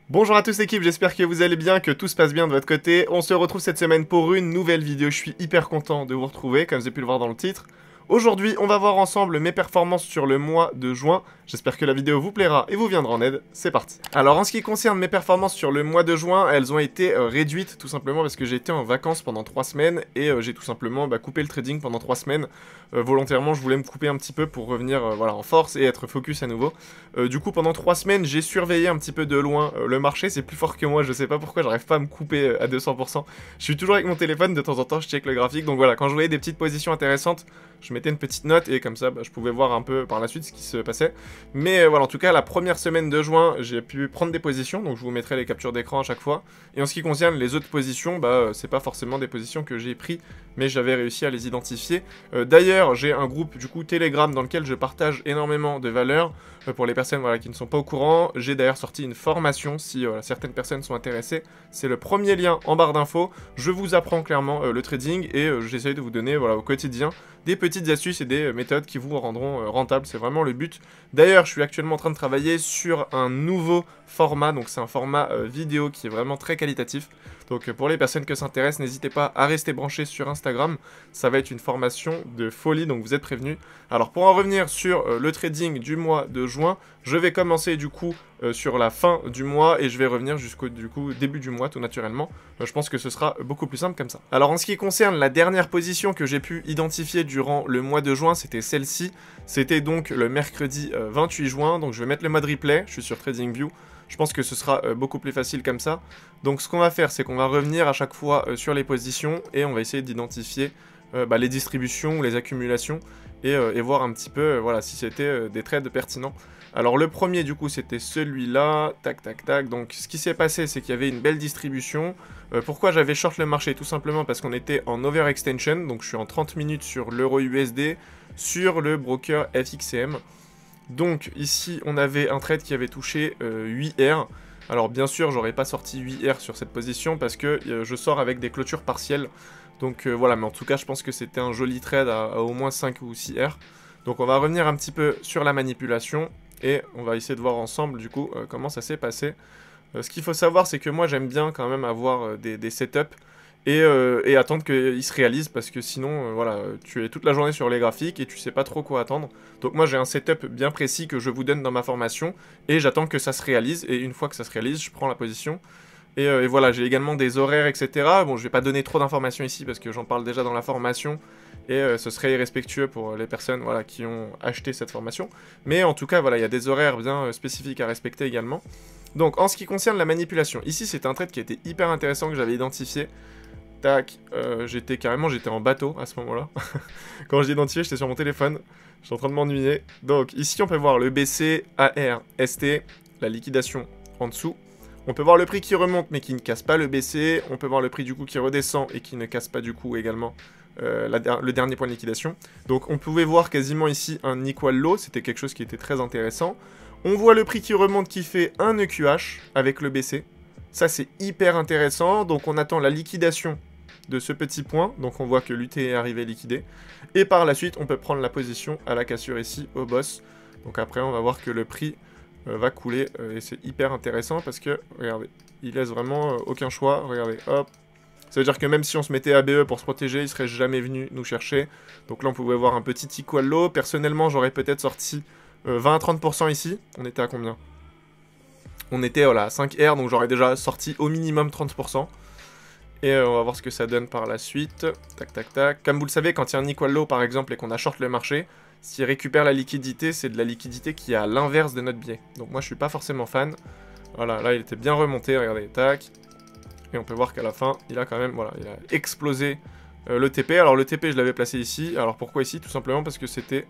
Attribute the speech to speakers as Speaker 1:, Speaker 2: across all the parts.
Speaker 1: Bonjour à tous l'équipe, j'espère que vous allez bien, que tout se passe bien de votre côté. On se retrouve cette semaine pour une nouvelle vidéo, je suis hyper content de vous retrouver, comme vous avez pu le voir dans le titre. Aujourd'hui, on va voir ensemble mes performances sur le mois de juin. J'espère que la vidéo vous plaira et vous viendra en aide. C'est parti. Alors, en ce qui concerne mes performances sur le mois de juin, elles ont été réduites tout simplement parce que j'ai été en vacances pendant 3 semaines et j'ai tout simplement coupé le trading pendant 3 semaines. Volontairement, je voulais me couper un petit peu pour revenir voilà, en force et être focus à nouveau. Du coup, pendant 3 semaines, j'ai surveillé un petit peu de loin le marché. C'est plus fort que moi, je sais pas pourquoi, j'arrive pas à me couper à 200%. Je suis toujours avec mon téléphone, de temps en temps, je check le graphique. Donc voilà, quand je voyais des petites positions intéressantes, je mettais une petite note et comme ça, je pouvais voir un peu par la suite ce qui se passait. Mais voilà, en tout cas, la première semaine de juin, j'ai pu prendre des positions, donc je vous mettrai les captures d'écran à chaque fois. Et en ce qui concerne les autres positions, c'est pas forcément des positions que j'ai pris, mais j'avais réussi à les identifier. D'ailleurs, j'ai un groupe du coup Telegram dans lequel je partage énormément de valeurs. Pour les personnes qui ne sont pas au courant, j'ai d'ailleurs sorti une formation si certaines personnes sont intéressées. C'est le premier lien en barre d'infos. Je vous apprends clairement le trading et j'essaye de vous donner au quotidien des petites astuces et des méthodes qui vous rendront rentable. C'est vraiment le but. D'ailleurs, je suis actuellement en train de travailler sur un nouveau format. Donc c'est un format vidéo qui est vraiment très qualitatif. Donc pour les personnes que ça intéresse, n'hésitez pas à rester branchés sur Instagram. Ça va être une formation de folie, donc vous êtes prévenus. Alors pour en revenir sur le trading du mois de juin, je vais commencer du coup sur la fin du mois et je vais revenir jusqu'au début du mois tout naturellement. Je pense que ce sera beaucoup plus simple comme ça. Alors en ce qui concerne la dernière position que j'ai pu identifier durant le mois de juin, c'était celle-ci. C'était donc le mercredi 28 juin, donc je vais mettre le mode replay, je suis sur TradingView. Je pense que ce sera beaucoup plus facile comme ça. Donc ce qu'on va faire, c'est qu'on va revenir à chaque fois sur les positions et on va essayer d'identifier les distributions ou les accumulations et voir un petit peu si c'était des trades pertinents. Alors le premier du coup c'était celui-là, tac tac tac. Donc ce qui s'est passé, c'est qu'il y avait une belle distribution. Pourquoi j'avais short le marché? Tout simplement parce qu'on était en overextension, donc je suis en 30 minutes sur l'euro USD, sur le broker FXCM. Donc ici on avait un trade qui avait touché 8R. Alors bien sûr j'aurais pas sorti 8R sur cette position parce que je sors avec des clôtures partielles. Donc voilà, mais en tout cas je pense que c'était un joli trade à au moins 5 ou 6R. Donc on va revenir un petit peu sur la manipulation et on va essayer de voir ensemble du coup comment ça s'est passé. Ce qu'il faut savoir, c'est que moi j'aime bien quand même avoir des setups et attendre qu'ils se réalisent parce que sinon tu es toute la journée sur les graphiques et tu sais pas trop quoi attendre. Donc moi j'ai un setup bien précis que je vous donne dans ma formation et j'attends que ça se réalise et une fois que ça se réalise je prends la position. Et voilà, j'ai également des horaires, etc. Bon, je vais pas donner trop d'informations ici parce que j'en parle déjà dans la formation et ce serait irrespectueux pour les personnes qui ont acheté cette formation. Mais en tout cas, il y a des horaires bien spécifiques à respecter également. Donc, en ce qui concerne la manipulation, ici c'est un trade qui a été hyper intéressant que j'avais identifié. Tac, j'étais en bateau à ce moment-là. Quand je l'ai identifié, j'étais sur mon téléphone. J'étais en train de m'ennuyer. Donc, ici on peut voir le BC, AR, ST, la liquidation en dessous. On peut voir le prix qui remonte mais qui ne casse pas le BC. On peut voir le prix du coup qui redescend et qui ne casse pas du coup également le dernier point de liquidation. Donc on pouvait voir quasiment ici un equal low. C'était quelque chose qui était très intéressant. On voit le prix qui remonte qui fait un EQH avec le BC. Ça c'est hyper intéressant. Donc on attend la liquidation de ce petit point. Donc on voit que l'UT est arrivé liquidé. Et par la suite on peut prendre la position à la cassure ici au boss. Donc après on va voir que le prix va couler et c'est hyper intéressant parce que, regardez, il laisse vraiment aucun choix, regardez, hop. Ça veut dire que même si on se mettait ABE pour se protéger, il serait jamais venu nous chercher. Donc là on pouvait voir un petit equal low. Personnellement j'aurais peut-être sorti 20 à 30% ici. On était à combien? On était à 5R, donc j'aurais déjà sorti au minimum 30%. Et on va voir ce que ça donne par la suite. Tac tac tac. Comme vous le savez, quand il y a un equal low par exemple et qu'on a short le marché, s'il récupère la liquidité, c'est de la liquidité qui est à l'inverse de notre biais. Donc moi je suis pas forcément fan. Voilà, là il était bien remonté, regardez, tac. Et on peut voir qu'à la fin, il a quand même, il a explosé le TP. Alors le TP je l'avais placé ici. Alors pourquoi ici? Tout simplement parce que c'était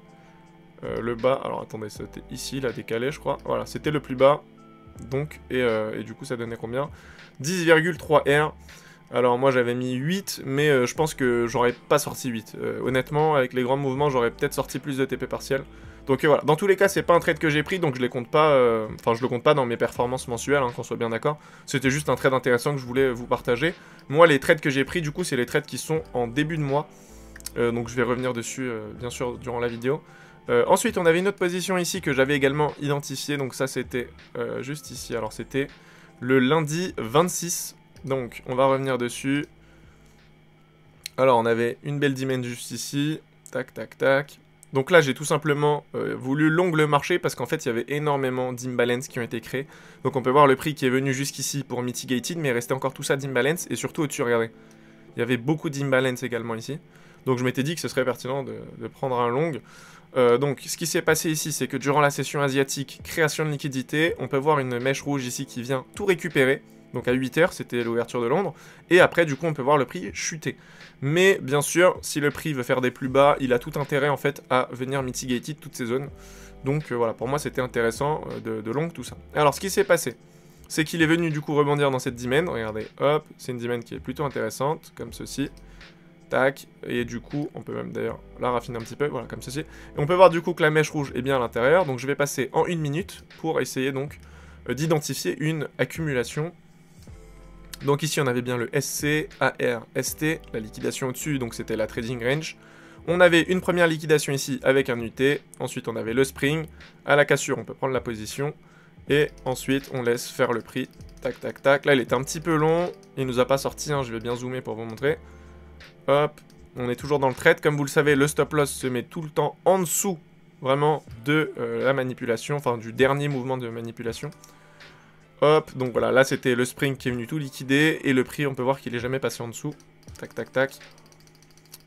Speaker 1: le bas. Alors attendez, c'était ici, il a décalé je crois. Voilà, c'était le plus bas. Donc, et du coup ça donnait combien? 10,3 R. Alors moi j'avais mis 8, mais je pense que j'aurais pas sorti 8. Honnêtement, avec les grands mouvements, j'aurais peut-être sorti plus de TP partiel. Donc voilà, dans tous les cas, c'est pas un trade que j'ai pris, donc je les compte pas, je le compte pas dans mes performances mensuelles, qu'on soit bien d'accord. C'était juste un trade intéressant que je voulais vous partager. Moi, les trades que j'ai pris, du coup, c'est les trades qui sont en début de mois. Donc je vais revenir dessus, bien sûr, durant la vidéo. Ensuite, on avait une autre position ici que j'avais également identifiée. Donc ça, c'était juste ici. Alors, c'était le lundi 26. Donc, on va revenir dessus. Alors, on avait une belle dimension juste ici. Tac, tac, tac. Donc là, j'ai tout simplement voulu long le marché parce qu'en fait, il y avait énormément d'imbalance qui ont été créés. Donc on peut voir le prix qui est venu jusqu'ici pour mitigated, mais il restait encore tout ça d'imbalance. Et surtout au-dessus, regardez. Il y avait beaucoup d'imbalance également ici. Donc je m'étais dit que ce serait pertinent de prendre un long. Donc ce qui s'est passé ici, c'est que durant la session asiatique, création de liquidité, on peut voir une mèche rouge ici qui vient tout récupérer. Donc à 8 h, c'était l'ouverture de Londres. Et après, du coup, on peut voir le prix chuter. Mais bien sûr, si le prix veut faire des plus bas, il a tout intérêt en fait à venir mitigater toutes ces zones. Donc voilà, pour moi, c'était intéressant de long tout ça. Alors ce qui s'est passé, c'est qu'il est venu du coup rebondir dans cette dimension. Regardez, hop, c'est une dimension qui est plutôt intéressante, comme ceci. Tac, et du coup, on peut même d'ailleurs la raffiner un petit peu, voilà, comme ceci. Et on peut voir du coup que la mèche rouge est bien à l'intérieur, donc je vais passer en 1 minute pour essayer donc d'identifier une accumulation. Donc ici, on avait bien le SC, AR, ST, la liquidation au-dessus, donc c'était la trading range. On avait une première liquidation ici avec un UT, ensuite on avait le spring, à la cassure, on peut prendre la position, et ensuite on laisse faire le prix, tac, tac, tac. Là, il était un petit peu long, il nous a pas sorti, hein, je vais bien zoomer pour vous montrer. Hop, on est toujours dans le trade. Comme vous le savez, le stop loss se met tout le temps en dessous, vraiment, de la manipulation, enfin du dernier mouvement de manipulation. Hop, donc voilà, là c'était le spring qui est venu tout liquider, et le prix, on peut voir qu'il est jamais passé en dessous. Tac, tac, tac.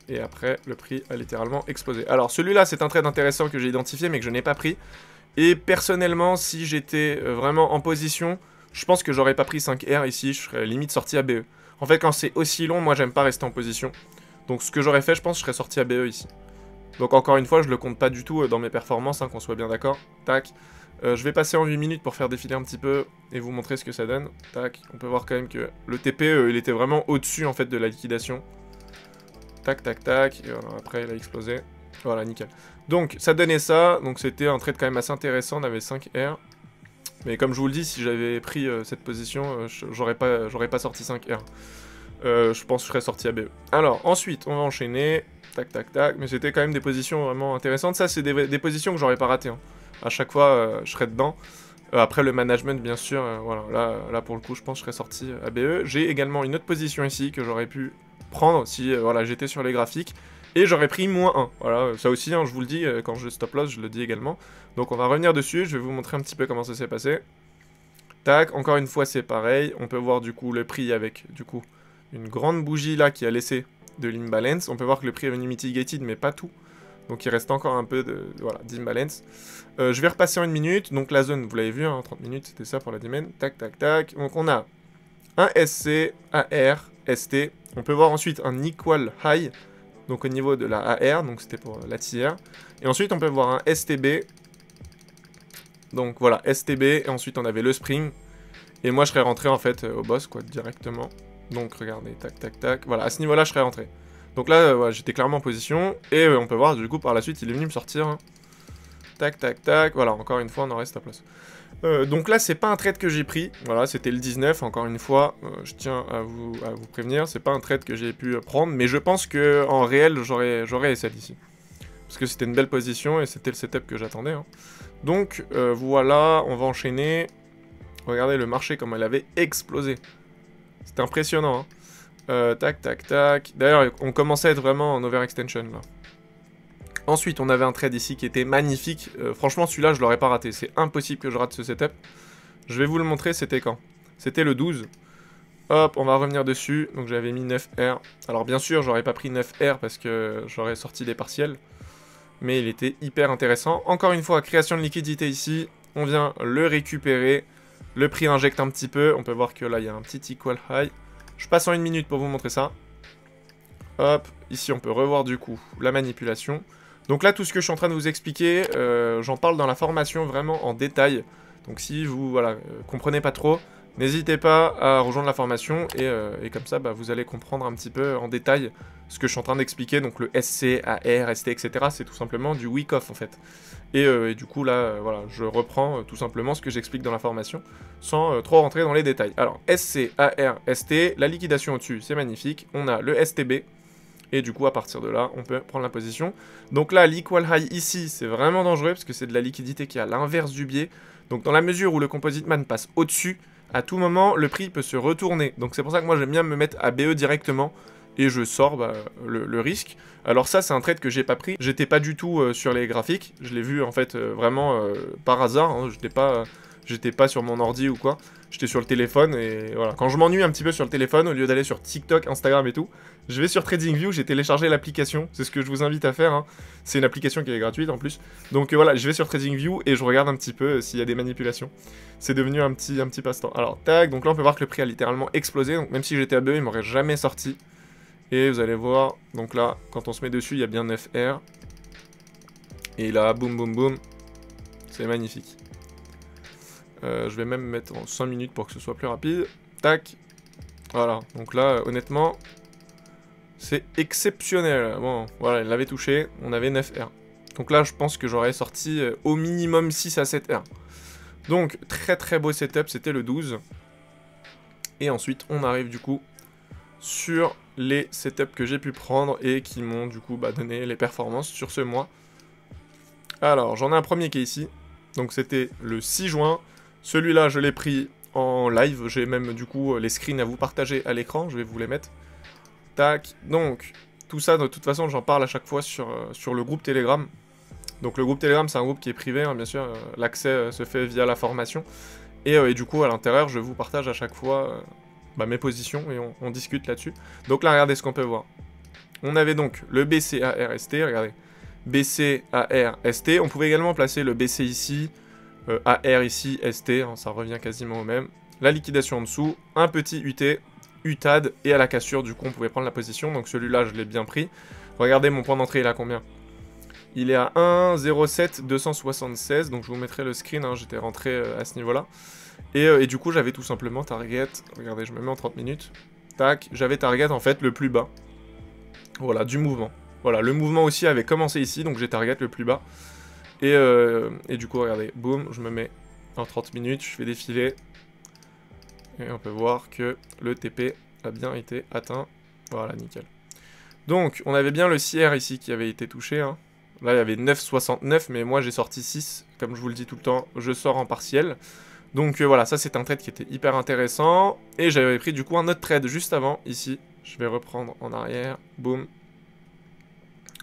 Speaker 1: Et après, le prix a littéralement explosé. Alors celui-là, c'est un trade intéressant que j'ai identifié, mais que je n'ai pas pris. Et personnellement, si j'étais vraiment en position, je pense que j'aurais pas pris 5 R ici, je serais limite sorti à BE. En fait, quand c'est aussi long, moi, j'aime pas rester en position. Donc, ce que j'aurais fait, je pense, je serais sorti à BE ici. Donc, encore une fois, je le compte pas du tout dans mes performances, hein, qu'on soit bien d'accord. Tac. Je vais passer en 8 minutes pour faire défiler un petit peu et vous montrer ce que ça donne. Tac. On peut voir quand même que le TP, il était vraiment au-dessus, en fait, de la liquidation. Tac, tac, tac. Et voilà, après, il a explosé. Voilà, nickel. Donc, ça donnait ça. Donc, c'était un trade quand même assez intéressant. On avait 5 R. Mais comme je vous le dis, si j'avais pris cette position, j'aurais pas sorti 5 R. Je pense que je serais sorti à BE. Alors, ensuite, on va enchaîner. Tac, tac, tac. Mais c'était quand même des positions vraiment intéressantes. Ça, c'est des positions que j'aurais pas ratées. Hein. À chaque fois, je serais dedans. Après, le management, bien sûr. Voilà, là, pour le coup, je pense que je serais sorti à BE. J'ai également une autre position ici que j'aurais pu prendre si voilà, j'étais sur les graphiques. Et j'aurais pris -1. Voilà, ça aussi, hein, je vous le dis, quand je stop loss, je le dis également. Donc on va revenir dessus, je vais vous montrer un petit peu comment ça s'est passé. Tac, encore une fois, c'est pareil. On peut voir du coup le prix avec du coup une grande bougie là qui a laissé de l'imbalance. On peut voir que le prix est venu mitigated, mais pas tout. Donc il reste encore un peu d'imbalance. Je vais repasser en 1 minute. Donc la zone, vous l'avez vu, hein, 30 minutes, c'était ça pour la dimension. Tac, tac, tac. Donc on a un SC, AR, ST. On peut voir ensuite un equal high. Donc au niveau de la AR, donc c'était pour la tiers. Et ensuite on peut voir un STB. Donc voilà, STB, et ensuite on avait le spring. Et moi je serais rentré en fait au boss quoi, directement. Donc regardez, tac tac tac. Voilà, à ce niveau là je serais rentré. Donc là voilà, j'étais clairement en position. Et on peut voir du coup par la suite il est venu me sortir. Hein. Tac tac tac, voilà, encore une fois on en reste à place. Donc là c'est pas un trade que j'ai pris, voilà c'était le 19, encore une fois, je tiens à vous prévenir, c'est pas un trade que j'ai pu prendre, mais je pense que en réel j'aurais essayé ici. Parce que c'était une belle position et c'était le setup que j'attendais. Hein. Donc voilà, on va enchaîner. Regardez le marché comme elle avait explosé. C'était impressionnant. Hein. Tac tac tac, d'ailleurs on commençait à être vraiment en overextension là. Ensuite, on avait un trade ici qui était magnifique. Franchement, celui-là, je l'aurais pas raté. C'est impossible que je rate ce setup. Je vais vous le montrer, c'était quand? C'était le 12. Hop, on va revenir dessus. Donc, j'avais mis 9R. Alors, bien sûr, j'aurais pas pris 9R parce que j'aurais sorti des partiels. Mais il était hyper intéressant. Encore une fois, création de liquidité ici. On vient le récupérer. Le prix injecte un petit peu. On peut voir que là, il y a un petit equal high. Je passe en 1 minute pour vous montrer ça. Hop, ici, on peut revoir du coup la manipulation. Donc là, tout ce que je suis en train de vous expliquer, j'en parle dans la formation vraiment en détail. Donc si vous voilà, comprenez pas trop, n'hésitez pas à rejoindre la formation et comme ça, bah, vous allez comprendre un petit peu en détail ce que je suis en train d'expliquer. Donc le SC, AR, ST, etc. c'est tout simplement du week off en fait. Et du coup là, voilà, je reprends tout simplement ce que j'explique dans la formation sans trop rentrer dans les détails. Alors SC, AR, ST, la liquidation au-dessus, c'est magnifique. On a le STB. Et du coup, à partir de là, on peut prendre la position. Donc là, l'equal high ici, c'est vraiment dangereux parce que c'est de la liquidité qui est à l'inverse du biais. Donc dans la mesure où le composite man passe au-dessus, à tout moment, le prix peut se retourner. Donc c'est pour ça que moi, j'aime bien me mettre à BE directement. Et je sors le risque. Alors ça, c'est un trade que j'ai pas pris. J'étais pas du tout sur les graphiques. Je l'ai vu en fait vraiment par hasard. Hein. J'étais pas sur mon ordi ou quoi. J'étais sur le téléphone et voilà. Quand je m'ennuie un petit peu sur le téléphone, au lieu d'aller sur TikTok, Instagram et tout, je vais sur TradingView, j'ai téléchargé l'application. C'est ce que je vous invite à faire. Hein. C'est une application qui est gratuite en plus. Donc voilà, je vais sur TradingView et je regarde un petit peu s'il y a des manipulations. C'est devenu un petit passe-temps. Alors tac, donc là on peut voir que le prix a littéralement explosé. Donc même si j'étais à BE, il m'aurait jamais sorti. Et vous allez voir, donc là, quand on se met dessus, il y a bien 9R. Et là, boum, boum, boum. C'est magnifique. Je vais même mettre en 5 minutes pour que ce soit plus rapide. Tac. Voilà, donc là, honnêtement, c'est exceptionnel. Bon, voilà, il l'avait touché, on avait 9R. Donc là, je pense que j'aurais sorti au minimum 6 à 7R. Donc, très très beau setup, c'était le 12. Et ensuite, on arrive du coup sur les setups que j'ai pu prendre et qui m'ont du coup donné les performances sur ce mois. Alors, j'en ai un premier qui est ici. Donc c'était le 6 juin. Celui-là, je l'ai pris en live. J'ai même du coup les screens à vous partager à l'écran. Je vais vous les mettre. Tac. Donc, tout ça, de toute façon, j'en parle à chaque fois sur le groupe Telegram. Donc le groupe Telegram, c'est un groupe qui est privé, hein, bien sûr. L'accès se fait via la formation. Et du coup, à l'intérieur, je vous partage à chaque fois mes positions et on discute là-dessus. Donc là, regardez ce qu'on peut voir. On avait donc le BCARST, regardez. BCARST. On pouvait également placer le BC ici, AR ici, ST, hein, ça revient quasiment au même. La liquidation en dessous, un petit UT, UTAD, et à la cassure, du coup, on pouvait prendre la position. Donc celui-là, je l'ai bien pris. Regardez, mon point d'entrée, il a combien? Il est à 1,07 276, donc je vous mettrai le screen, hein, j'étais rentré à ce niveau-là. Et du coup, j'avais tout simplement target, regardez, je me mets en 30 minutes, tac, j'avais target en fait le plus bas, voilà, du mouvement. Voilà, le mouvement aussi avait commencé ici, donc j'ai target le plus bas. Et du coup, regardez, boum, je me mets en 30 minutes, je fais défiler. Et on peut voir que le TP a bien été atteint, voilà, nickel. Donc, on avait bien le CR ici qui avait été touché, hein. Là, il y avait 9,69, mais moi, j'ai sorti 6. Comme je vous le dis tout le temps, je sors en partiel. Donc, voilà, ça, c'est un trade qui était hyper intéressant. Et j'avais pris, du coup, un autre trade juste avant, ici. Je vais reprendre en arrière. Boum.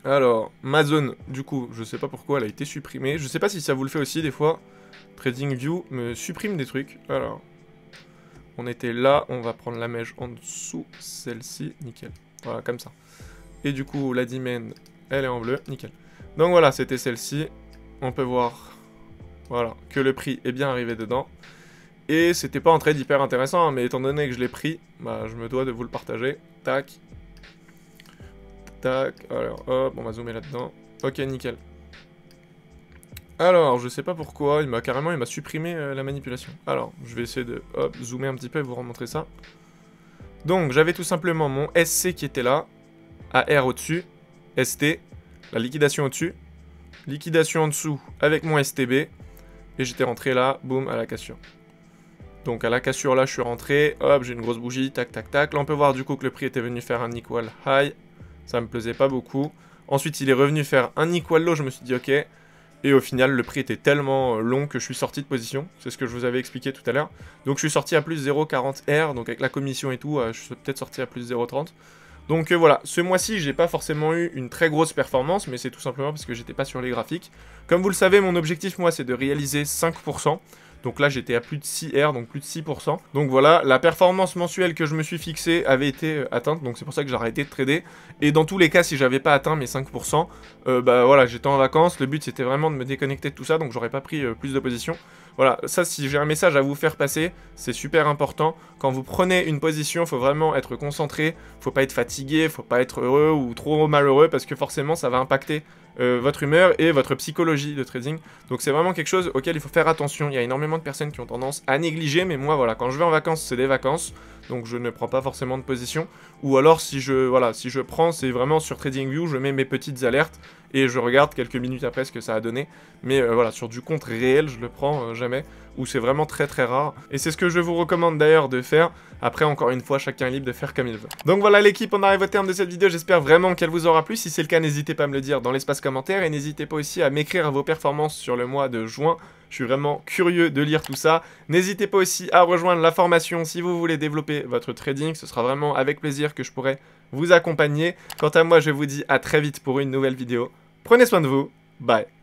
Speaker 1: Alors, ma zone, du coup, je sais pas pourquoi elle a été supprimée. Je sais pas si ça vous le fait aussi, des fois. TradingView me supprime des trucs. Alors, on était là. On va prendre la mèche en dessous. Celle-ci, nickel. Voilà, comme ça. Et du coup, la demand, elle est en bleu, nickel. Donc voilà, c'était celle-ci. On peut voir, voilà, que le prix est bien arrivé dedans. Et c'était pas un trade hyper intéressant, hein, mais étant donné que je l'ai pris, je me dois de vous le partager. Tac. Tac. Alors, hop, on va zoomer là-dedans. Ok, nickel. Alors, je sais pas pourquoi, il m'a supprimé la manipulation. Alors, je vais essayer de, hop, zoomer un petit peu et vous remontrer ça. Donc, j'avais tout simplement mon SC qui était là, AR au-dessus, ST, la liquidation au-dessus, liquidation en dessous avec mon STB, et j'étais rentré là, boum, à la cassure. Donc à la cassure là, je suis rentré, hop, j'ai une grosse bougie, tac, tac, tac. Là, on peut voir du coup que le prix était venu faire un equal high, ça me plaisait pas beaucoup. Ensuite, il est revenu faire un equal low, je me suis dit ok, et au final, le prix était tellement long que je suis sorti de position, c'est ce que je vous avais expliqué tout à l'heure. Donc je suis sorti à plus 0,40 R, donc avec la commission et tout, je suis peut-être sorti à plus 0,30. Donc voilà, ce mois-ci, j'ai pas forcément eu une très grosse performance, mais c'est tout simplement parce que j'étais pas sur les graphiques. Comme vous le savez, mon objectif, moi, c'est de réaliser 5%. Donc là, j'étais à plus de 6R, donc plus de 6%. Donc voilà, la performance mensuelle que je me suis fixée avait été atteinte, donc c'est pour ça que j'ai arrêté de trader. Et dans tous les cas, si j'avais pas atteint mes 5%, voilà, j'étais en vacances. Le but, c'était vraiment de me déconnecter de tout ça, donc j'aurais pas pris plus de position. Voilà, ça, si j'ai un message à vous faire passer, c'est super important. Quand vous prenez une position, il faut vraiment être concentré, faut pas être fatigué, faut pas être heureux ou trop malheureux, parce que forcément, ça va impacter votre humeur et votre psychologie de trading. Donc c'est vraiment quelque chose auquel il faut faire attention. Il y a énormément de personnes qui ont tendance à négliger, mais moi voilà, quand je vais en vacances, c'est des vacances. donc je ne prends pas forcément de position. Ou alors si je prends, c'est vraiment sur TradingView, je mets mes petites alertes et je regarde quelques minutes après ce que ça a donné. Mais voilà, sur du compte réel, je le prends jamais, ou c'est vraiment très très rare. Et c'est ce que je vous recommande d'ailleurs de faire. Après, encore une fois, chacun est libre de faire comme il veut. Donc voilà l'équipe, on arrive au terme de cette vidéo, j'espère vraiment qu'elle vous aura plu. Si c'est le cas, n'hésitez pas à me le dire dans l'espace commentaire, et n'hésitez pas aussi à m'écrire vos performances sur le mois de juin. Je suis vraiment curieux de lire tout ça. N'hésitez pas aussi à rejoindre la formation si vous voulez développer votre trading. Ce sera vraiment avec plaisir que je pourrai vous accompagner. Quant à moi, je vous dis à très vite pour une nouvelle vidéo. Prenez soin de vous. Bye.